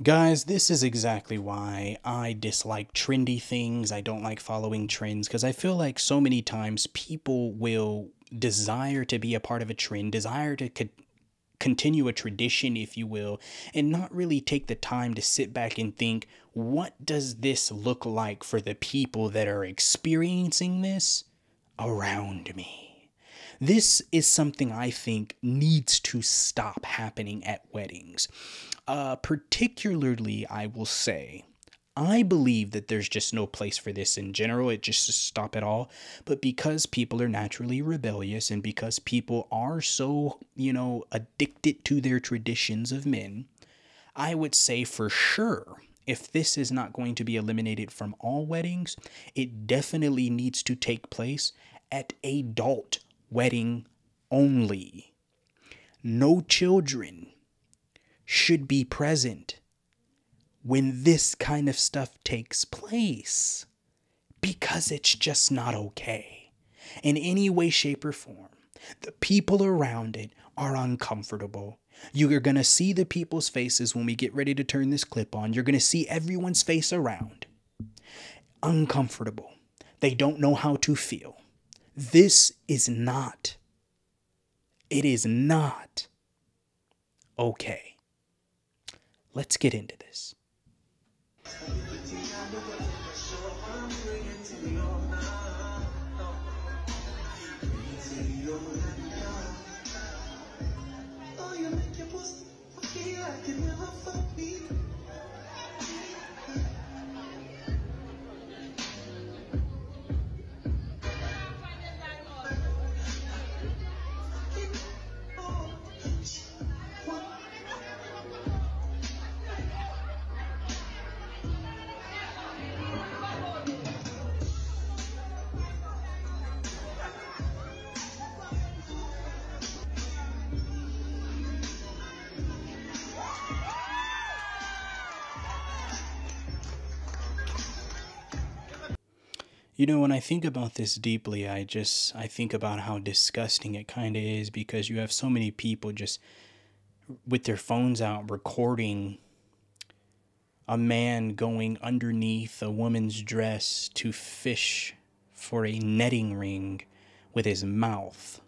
Guys, this is exactly why I dislike trendy things. I don't like following trends because I feel like so many times people will desire to be a part of a trend, desire to continue a tradition, if you will, and not really take the time to sit back and think, what does this look like for the people that are experiencing this around me? This is something I think needs to stop happening at weddings. Particularly, I will say, I believe that there's just no place for this in general. It just stop it all. But because people are naturally rebellious and because people are so, addicted to their traditions of men, I would say for sure, if this is not going to be eliminated from all weddings, it definitely needs to take place at adult wedding only. No children should be present when this kind of stuff takes place because it's just not okay in any way, shape, or form. The people around it are uncomfortable. You are going to see the people's faces when we get ready to turn this clip on. You're going to see everyone's face around uncomfortable. They don't know how to feel. This is not, it is not okay. Let's get into this. When I think about this deeply, I think about how disgusting it kind of is because you have so many people just with their phones out recording a man going underneath a woman's dress to fish for a netting ring with his mouth.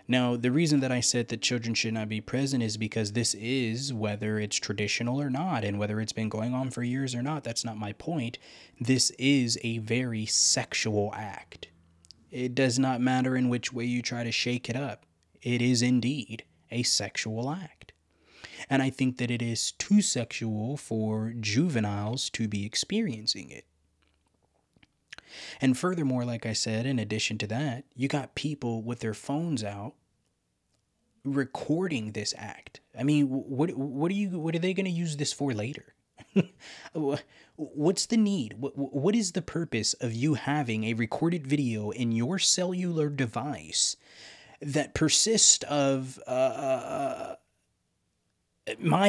Now, the reason that I said that children should not be present is because this is, whether it's traditional or not, and whether it's been going on for years or not, that's not my point. This is a very sexual act. It does not matter in which way you try to shake it up. It is indeed a sexual act. And I think that it is too sexual for juveniles to be experiencing it. And furthermore, like I said, in addition to that, you got people with their phones out recording this act. I mean, what are they going to use this for later? What's the need? What is the purpose of you having a recorded video in your cellular device that persists of my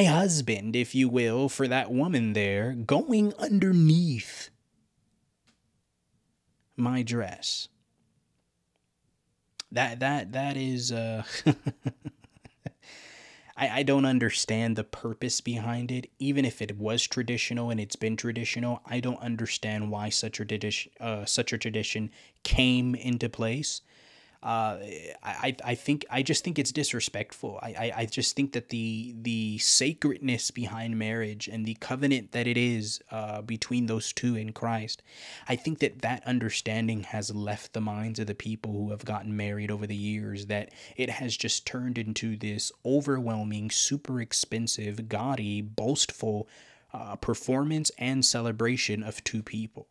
husband, if you will, for that woman there going underneath my dress? That is I don't understand the purpose behind it. Even if it was traditional and it's been traditional, I don't understand why such a tradition came into place. I just think it's disrespectful. I just think that the sacredness behind marriage and the covenant that it is between those two in Christ, I think that that understanding has left the minds of the people who have gotten married over the years, that it has just turned into this overwhelming, super expensive, gaudy, boastful performance and celebration of two people.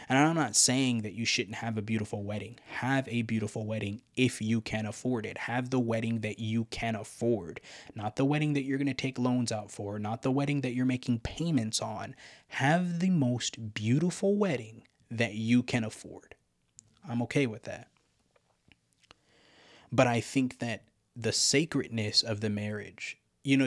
And I'm not saying that you shouldn't have a beautiful wedding. Have a beautiful wedding if you can afford it. Have the wedding that you can afford. Not the wedding that you're going to take loans out for. Not the wedding that you're making payments on. Have the most beautiful wedding that you can afford. I'm okay with that. But I think that the sacredness of the marriage,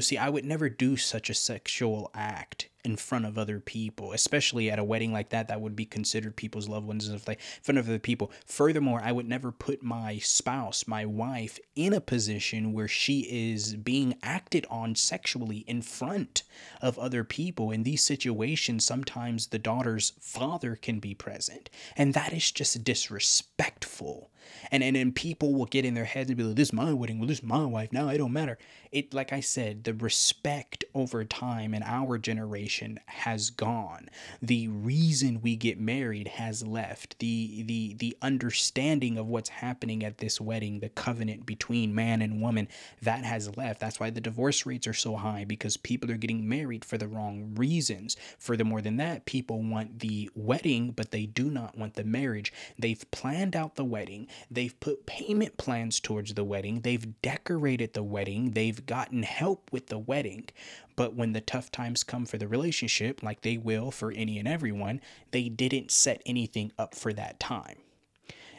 see, I would never do such a sexual act in front of other people, especially at a wedding like that, that would be considered people's loved ones and stuff, like in front of other people. Furthermore, I would never put my spouse, my wife, in a position where she is being acted on sexually in front of other people. In these situations, sometimes the daughter's father can be present, and that is just disrespectful. And people will get in their heads and be like, this is my wedding, well, this is my wife, now it don't matter. It, like I said, the respect over time in our generation has gone. The reason we get married has left. The understanding of what's happening at this wedding, the covenant between man and woman, that has left. That's why the divorce rates are so high, because people are getting married for the wrong reasons. Furthermore than that, people want the wedding, but they do not want the marriage. They've planned out the wedding. They've put payment plans towards the wedding. They've decorated the wedding. They've gotten help with the wedding. But when the tough times come for the relationship, like they will for any and everyone, they didn't set anything up for that time.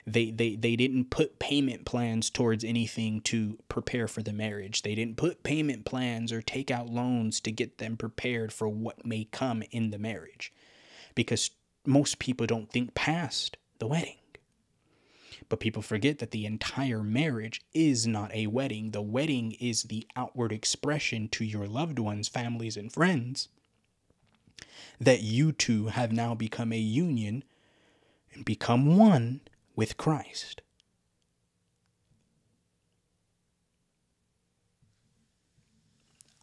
They didn't put payment plans towards anything to prepare for the marriage. They didn't put payment plans or take out loans to get them prepared for what may come in the marriage. Because most people don't think past the wedding. But people forget that the entire marriage is not a wedding. The wedding is the outward expression to your loved ones, families, and friends that you two have now become a union and become one with Christ.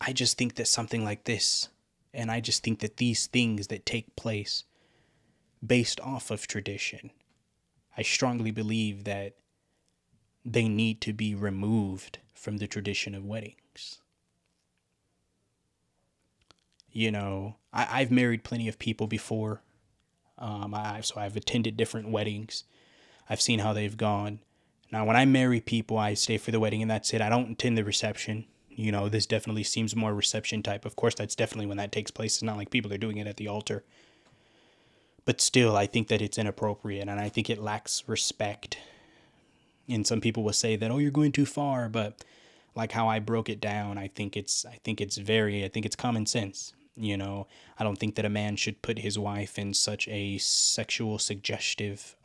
I just think that something like this, and I just think that these things that take place based off of tradition, I strongly believe that they need to be removed from the tradition of weddings. You know, I've married plenty of people before. So I've attended different weddings. I've seen how they've gone. Now, when I marry people, I stay for the wedding and that's it. I don't attend the reception. You know, this definitely seems more reception type. Of course, that's definitely when that takes place. It's not like people are doing it at the altar. But still, I think that it's inappropriate, and I think it lacks respect. And some people will say that, oh, you're going too far. But like how I broke it down, I think it's common sense. You know, I don't think that a man should put his wife in such a sexual suggestive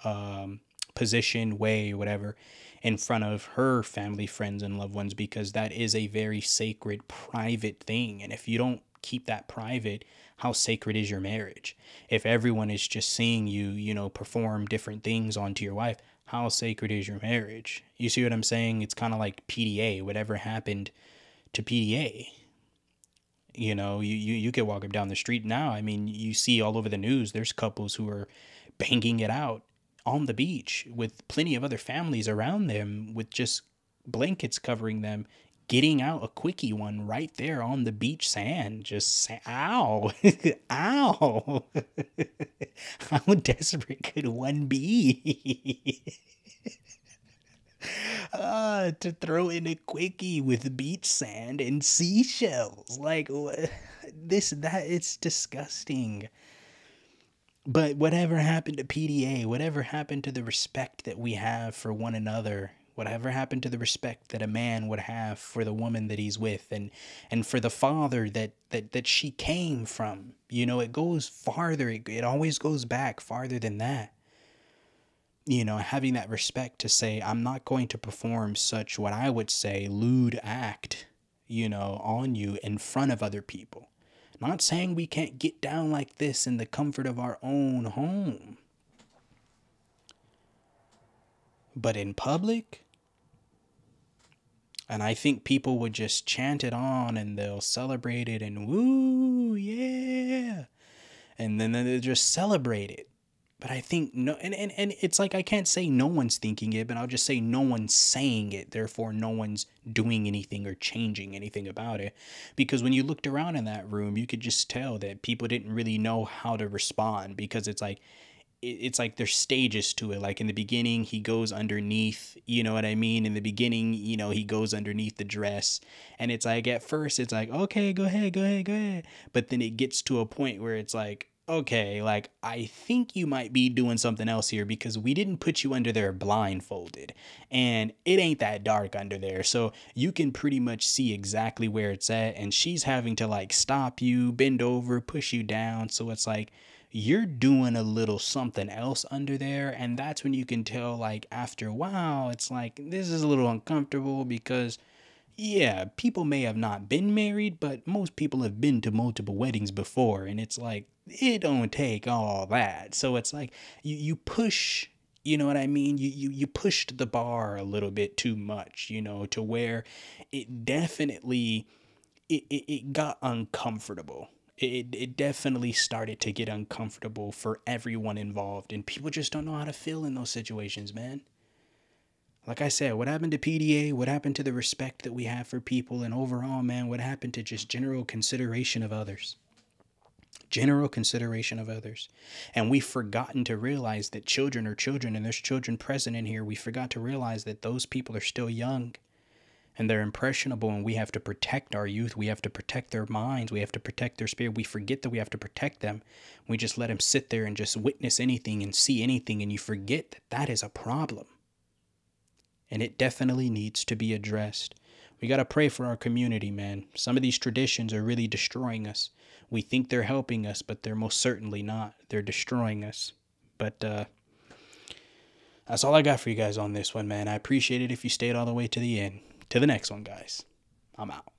position, way, whatever, in front of her family, friends, and loved ones, because that is a very sacred, private thing. And if you don't keep that private, how sacred is your marriage? If everyone is just seeing you, you know, perform different things onto your wife, how sacred is your marriage? You see what I'm saying? It's kind of like PDA. Whatever happened to PDA? You know, you could walk up down the street now. I mean, you see all over the news, there's couples who are banging it out on the beach with plenty of other families around them with just blankets covering them, getting out a quickie one right there on the beach sand. Just say, ow, ow. How desperate could one be? To throw in a quickie with beach sand and seashells. Like, it's disgusting. But whatever happened to PDA? Whatever happened to the respect that we have for one another? Whatever happened to the respect that a man would have for the woman that he's with, and for the father that she came from? You know, it goes farther. It always goes back farther than that. You know, having that respect to say, I'm not going to perform such, what I would say, lewd act, you know, on you in front of other people. Not saying we can't get down like this in the comfort of our own home. But in public? And I think people would just chant it on and they'll celebrate it and woo, yeah. And then they'll just celebrate it. But I think no, and it's like, I can't say no one's thinking it, but I'll just say no one's saying it. Therefore, no one's doing anything or changing anything about it. Because when you looked around in that room, you could just tell that people didn't really know how to respond, because it's like there's stages to it. Like in the beginning, he goes underneath, you know what I mean? In the beginning, you know, he goes underneath the dress, and it's like, at first it's like, okay, go ahead. But then it gets to a point where it's like, okay, like, I think you might be doing something else here because we didn't put you under there blindfolded. And it ain't that dark under there. So you can pretty much see exactly where it's at. And she's having to like stop you, bend over, push you down. So it's like you're doing a little something else under there. And that's when you can tell, like, after a while, it's like this is a little uncomfortable because yeah, people may have not been married, but most people have been to multiple weddings before, and it's like it don't take all that. So it's like you push, you know what I mean? You pushed the bar a little bit too much, to where it definitely it got uncomfortable. It definitely started to get uncomfortable for everyone involved, and people just don't know how to feel in those situations, man. Like I said, what happened to PDA? What happened to the respect that we have for people? And overall, man, what happened to just general consideration of others? General consideration of others. And we've forgotten to realize that children are children, and there's children present in here. We forgot to realize that those people are still young and they're impressionable, and we have to protect our youth. We have to protect their minds. We have to protect their spirit. We forget that we have to protect them. We just let them sit there and just witness anything and see anything, and you forget that that is a problem. And it definitely needs to be addressed. We got to pray for our community, man. Some of these traditions are really destroying us. We think they're helping us, but they're most certainly not. They're destroying us. But that's all I got for you guys on this one, man. I appreciate it if you stayed all the way to the end. To the next one, guys. I'm out.